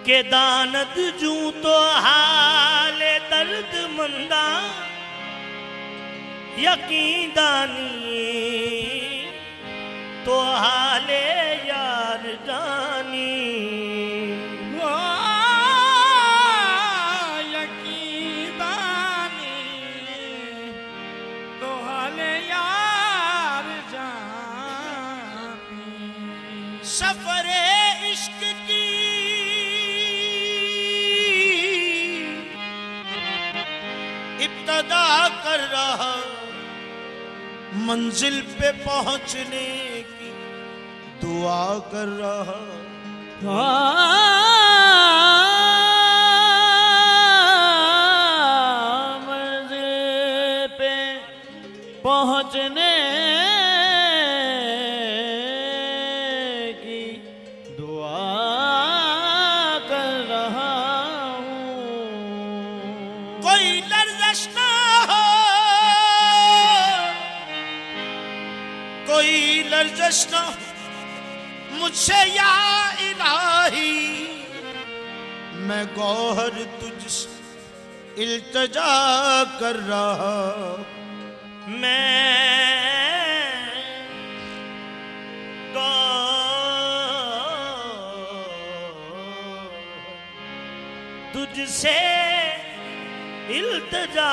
के दानत जू तो हाले दर्द मंदा यकीन दानी तो हाले यार जानी यकीन दानी तो हाले यार जानी सफरे इश्क की इब्तदा कर रहा मंजिल पे पहुंचने की दुआ कर रहा मंजिल पे पहुंचने की दुआ कर रहा हूँ। कोई लर्ज़श ना हो कोई लर्ज़श ना हो मुझसे या इलाही मैं गौहर तुझसे इल्तिजा कर रहा मैं तुझसे इल्तिजा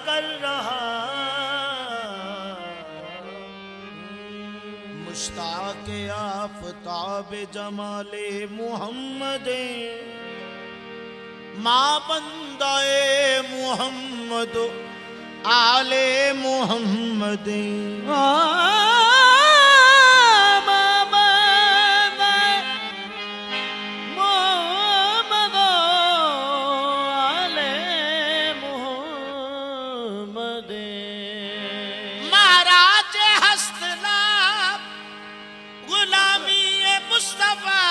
कर रहा मुश्ताक़ आफ़ताब जमाले मुहम्मद माँ बंदाए मुहम्मद आले मुहम्मद महाराज हस्तलाब गुलामी मुस्तफा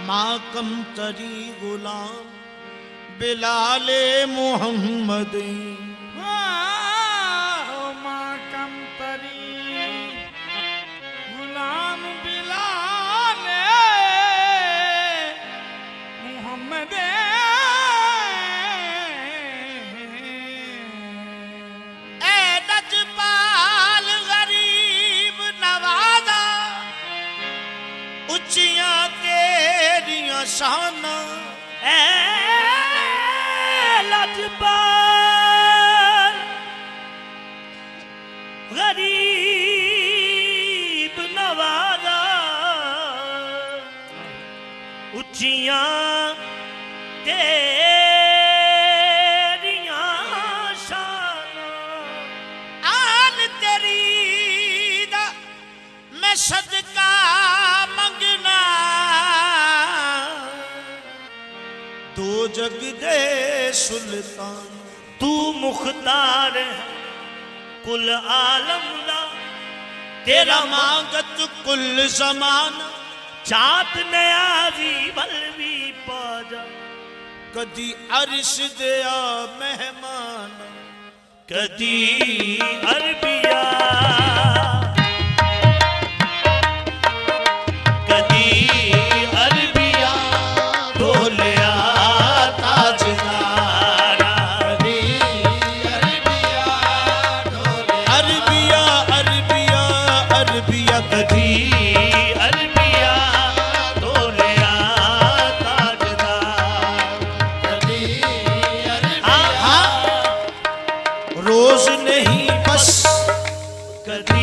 माकम तरी गुलाम बिलाले मुहम्मद माकम तरी गुलाम बिलाले मुहम्मद ए लजपाल गरीब नवादा उच्चियां तेरियां शाना ए लजपाल गरीब नवादा उच्चियां तेरियां शाना आन तेरी दा मैं सदका मंगना दो जग दे सुल्तान तू मुख्तार है कुल आलम दा तेरा मांगत कुल जमाना चात नयाजी बलवी पाजा कदी अरिश दया मेहमान कदी अरबिया कदी अरबिया ढोलिया ताजदारा कदी अरबिया अरबिया अरबिया अरबिया कदी अरबिया ढोलिया ताजदार कदी अरबिया रोज नहीं बस कदी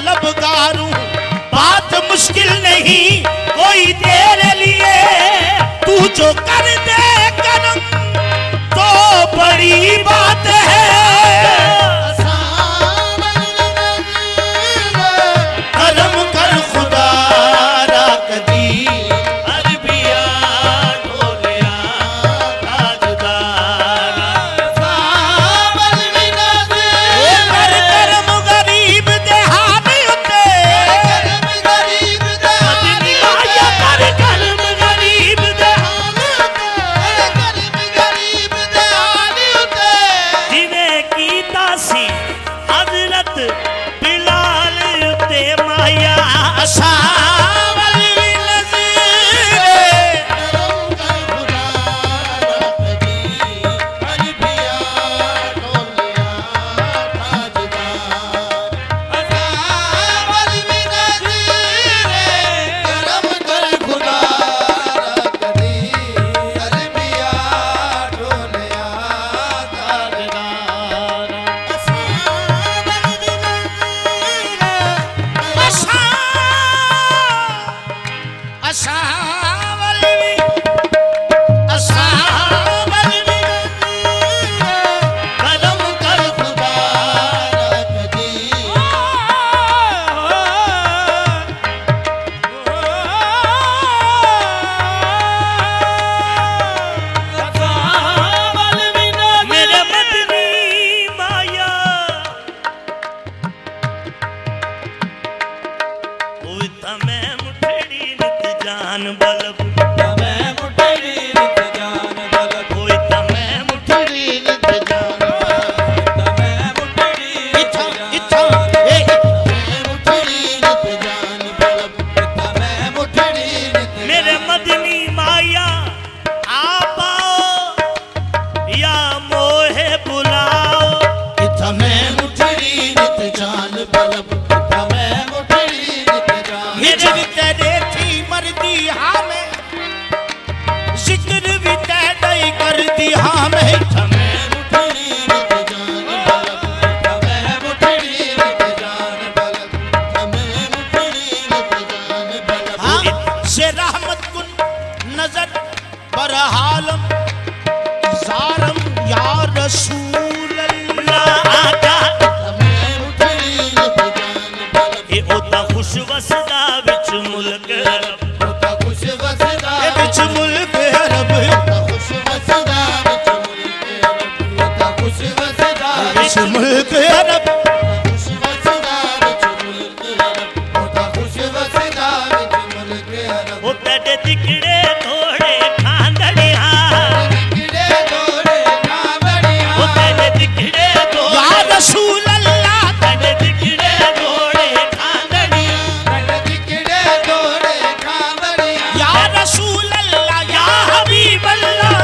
तलबगार हूँ, बात मुश्किल नहीं कोई तेरे लिए, तू जो कर दे करम तो बड़ी बात है। करम कर खुदा रा कदी अरबिया ढोलिया ताजदारा, कर करम गरीब दे हाथ उते, मदनी माया कर करम गरीब दे जिन्हें कीता सी हजरत बिलाल उते माया असावल वी नज़ीर, असावल वी करम कर खुदा मेरे मदनी माया, ओए तमे मुठड़ी नित जान बलब, ओए तमे मुठड़ी नित जान मेरे मदनी माया आप आओ या मोहे बुलाओ, हिजर तेरे थी मर्दी हाँ में, जिक्र भी तेरे कर दी हाँ में, से रहमत कुन नजर बरहालम जारम या रसूल अल्लाह आका, ये ओता खुश वसदा विच मुल्क अरब, ये विच मुल्क अरब, विच मुल्क अरब, ओ तेरे दिखड़े थोड़े खांदड़िया, ओ तेरे दिखड़े थोड़े या रसूल अल्लाह, तेरे दिखड़े थोड़े खांदड़िया, या रसूल अल्लाह या हबीब अल्लाह,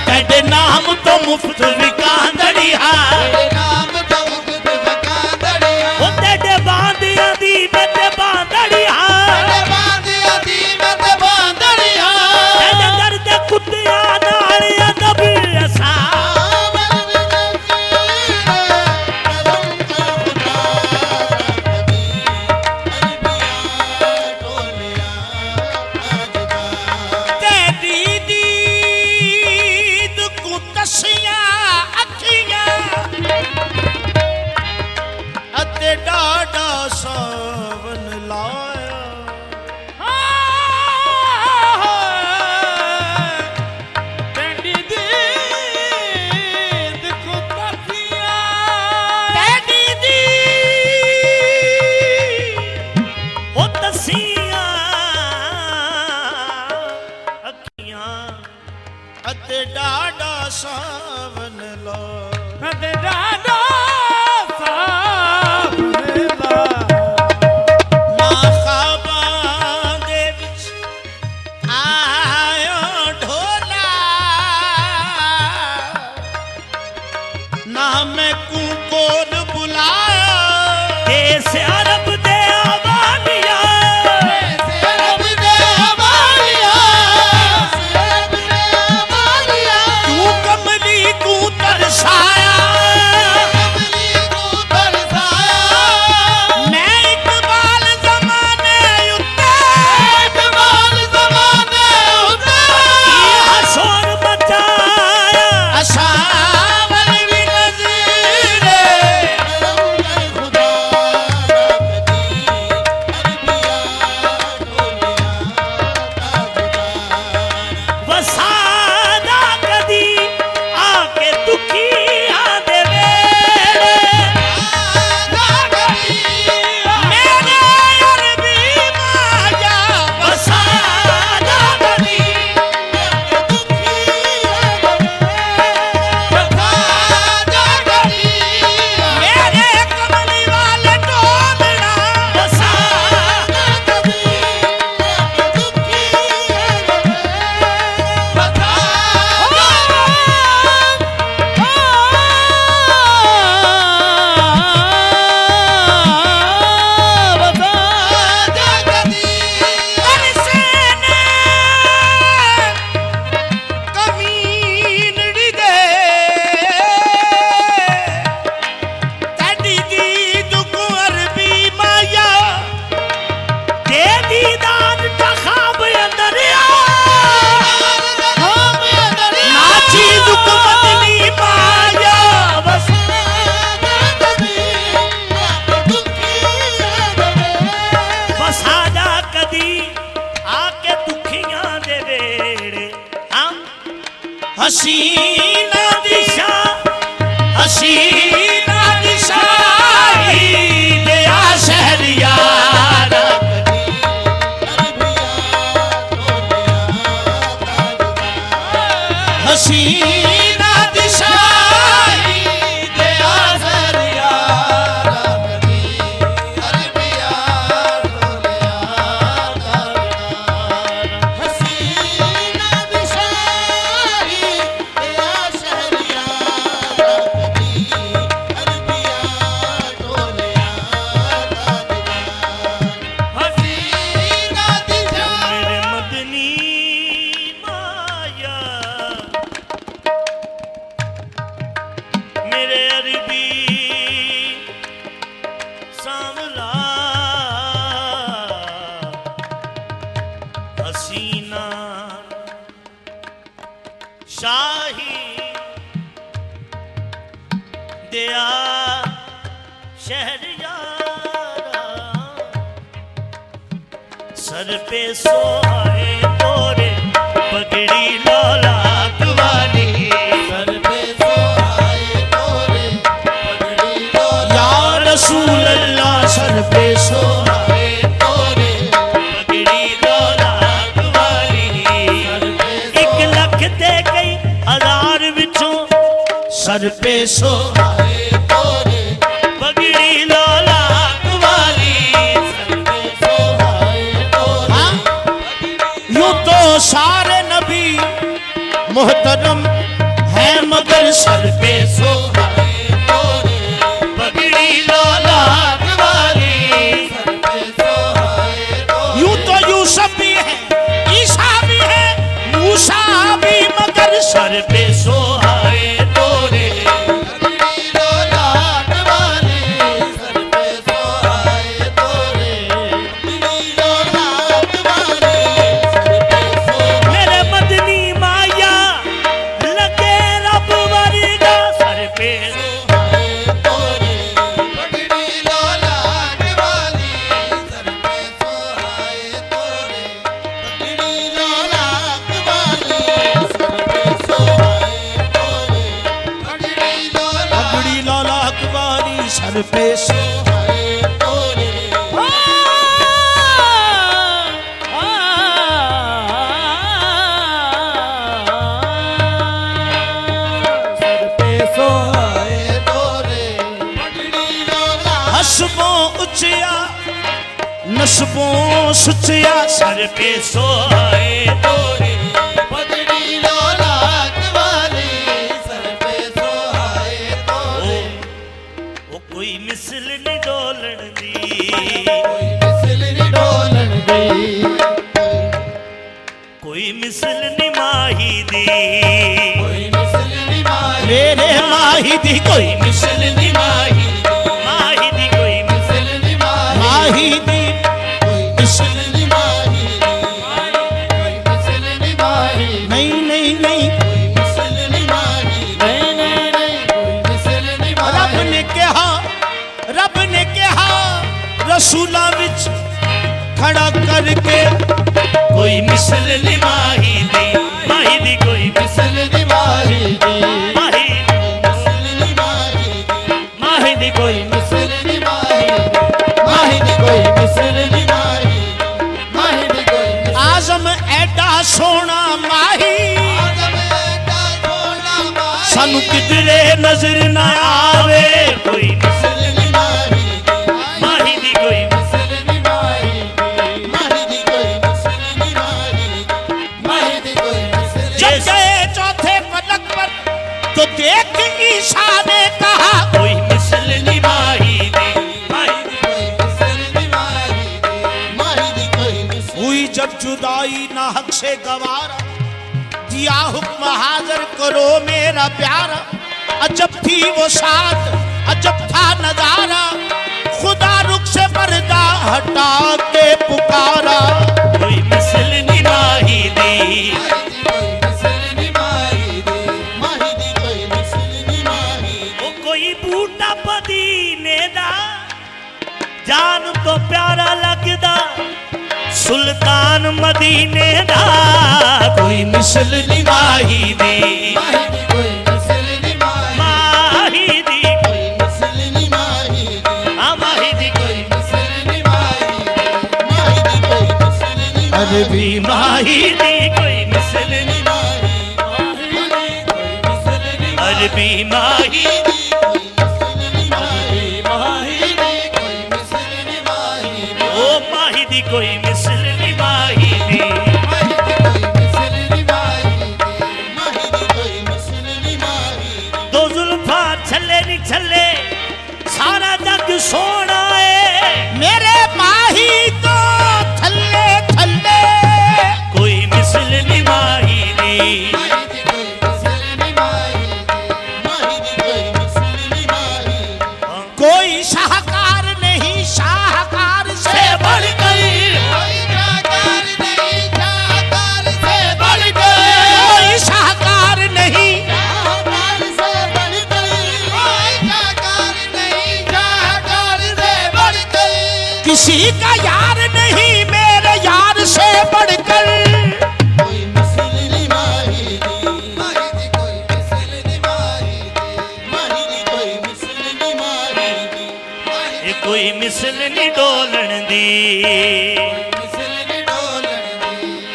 तेरे नाम तो मुफ्त विकांदड़िया, ओ तेरे बांदियां दी बद बांदड़िया, तेरे दर्द कुत्तियां नाल अदब असा, तेरी दीद को तसियां अखियां अते डाडा सावन लाया, तेरी दीद ओ तसियां अखियां अते डाडा सावन लाया, ना ख्वाबां दे विच आयो ढोला, ना मैं कू कोल बुलाया, ऐसे अरब दे आवानिया, तू कमली तू तर हसीना दिशा हसीना दिशा दया शहरियार हसीना दिशा दया शहरियार मेरे मदनी माया मेरे अरबी सांवला हसीना शाही दया शहरियारा सर पे सोहाए तोरे पगड़ी लौलाद वाली सर पे या रसूल अल्लाह सर पे सोहाए तोरे पगड़ी लौलाद वाली 1 लाख दे गई 1000 विचों सर पे सोहाए तोरे पगड़ी लौलाद वाली सर पे सोहाए तोरे यूं तो सारे नबी मोहतरम है मगर सर पे सोहाए तोरे पगड़ी लौलाद वाली सर पे सोहाए तोरे यूं तो यूसुफ भी है ईसा भी है मूसा भी मगर सर पे सोहाए तोरे मेरे मदनी माया लगे रब वर्गा सर पे पगड़ी लौलाद वाली सर पे सोहाए तोरे हसबों उचिया नस्बों सुचिया सर पे सोहाए तोरे ओ कोई मिसल नहीं डोलन दी कोई मिसल नहीं माही दी मेरे माही दी कोई मिसल नहीं माही दी कोई मिसल नहीं माही दी मिसल नहीं नहीं नहीं नहीं रब ने कहा रसूला विच खड़ा करके कोई मिसल नहीं माही दी कोई मिसल नहीं माही दी माही दी कोई मिसल नहीं आजम एडा सोना माही सानू किधरे नजर ना आवे कोई मिसल नहीं माही दी कोई जब गए चौथे पलक पर तो देख ईसा ने कहा कोई मिसल नहीं माही दी हुई जब जुदाई ना हक से गवारा दिया हुक्म हाजिर करो मेरा प्यारा अजब थी वो साथ अजब था नजारा खुदा रुख से पर्दा हटा के पुकारा कोई मिसल नहीं माही दी वो कोई बूटा पदीने दा जान तो प्यारा लगदा सुल्तान मदीने दा कोई मिसल नी माही दी माही दी आ माही दी अरबी माही दी कोई मिसल नी अरबी माही ओ माही दी कोई मिसल नी माही दी दो जुल्फा छले नी छले सारा जग सोना है मेरे माही तो थल्ले थल्ले कोई मिसल नी माही दी कोई शाहकार नहीं शाहकार से बढ़कर कोई शाहकार नहीं किसी का यार नहीं मेरे यार से बढ़कर कोई मिसल नी डोलन दी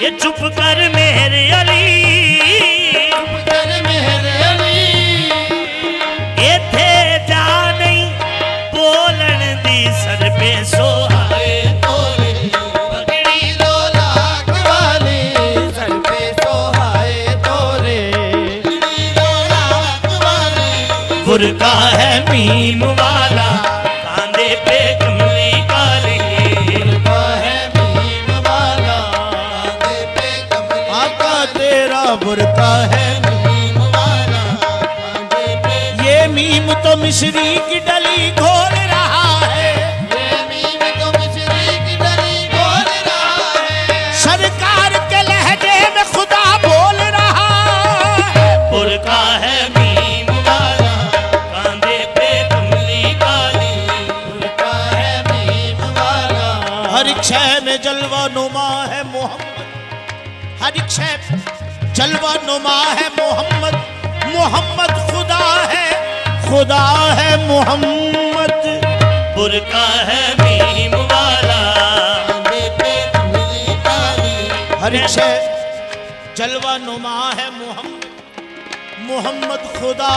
ये चुप कर मेरे अली इथे जा नहीं बोलन दी सर पे सोहाए पगड़ी लोलाक वाले सर पे सोहाए तोरे बुरका है मीम वाला कांधे पे कमली काली बुरका है मीम वाला कांधे पे कमली आका तेरा बुरका है मीम वाला कांधे पे ये मीम तो मिश्री की डली घोल रहा है ये मीम तो मिश्री की डली घोल रहा है सरकार के लहजे में खुदा बोल रहा है बुरका है मीम वाला कांधे पे कमली काली बुरका है मीम वाला हर शय में जलवा नुमा है मोहम्मद हर शय जलवा नुमा है मोहम्मद मोहम्मद खुदा है मोहम्मद बुरका है मीम वाला हर शय जलवा नुमा है मोहम्मद मोहम्मद खुदा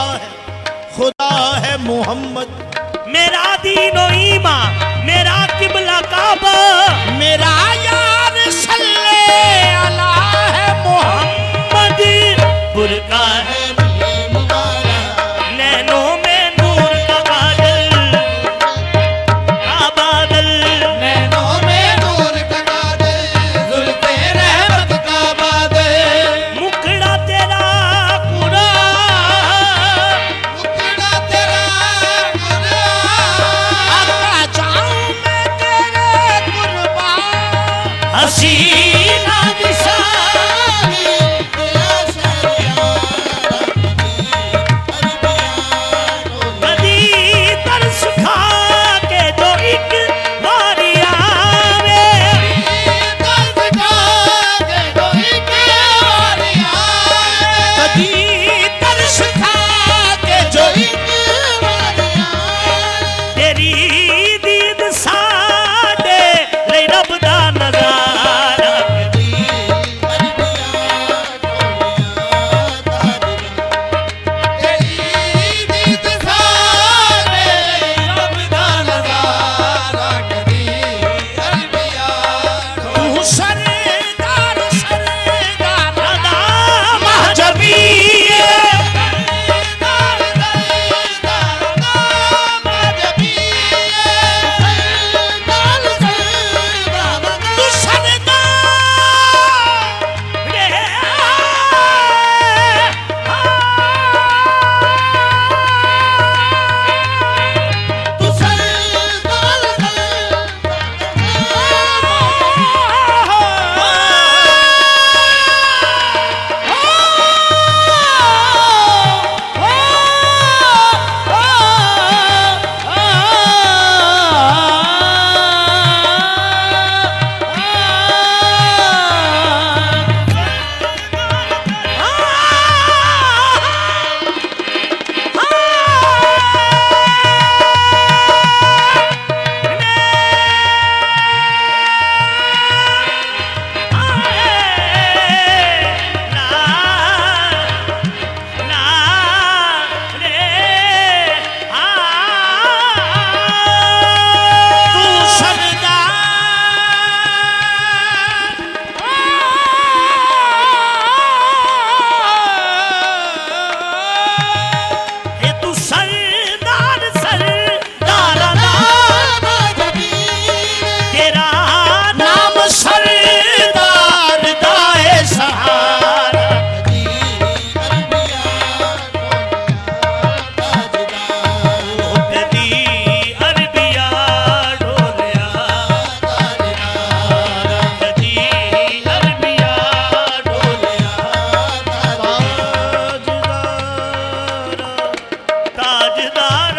है मोहम्मद मेरा दीनो ईमा मेरा किबला काबा मेरा यार सल्ले अला है मोहम्मद बुरका है मीम वाला नैनों में नूर का बादल नैनों में नूर का बादल जुल्फे रहमत का बादल मुखड़ा तेरा हसीना निशानी कदी तरस खा के जो एक बारी आवे कदी तरस खा के जो एक बारी तेरी दीद साडे ले रब दा नज़ारा ताजदार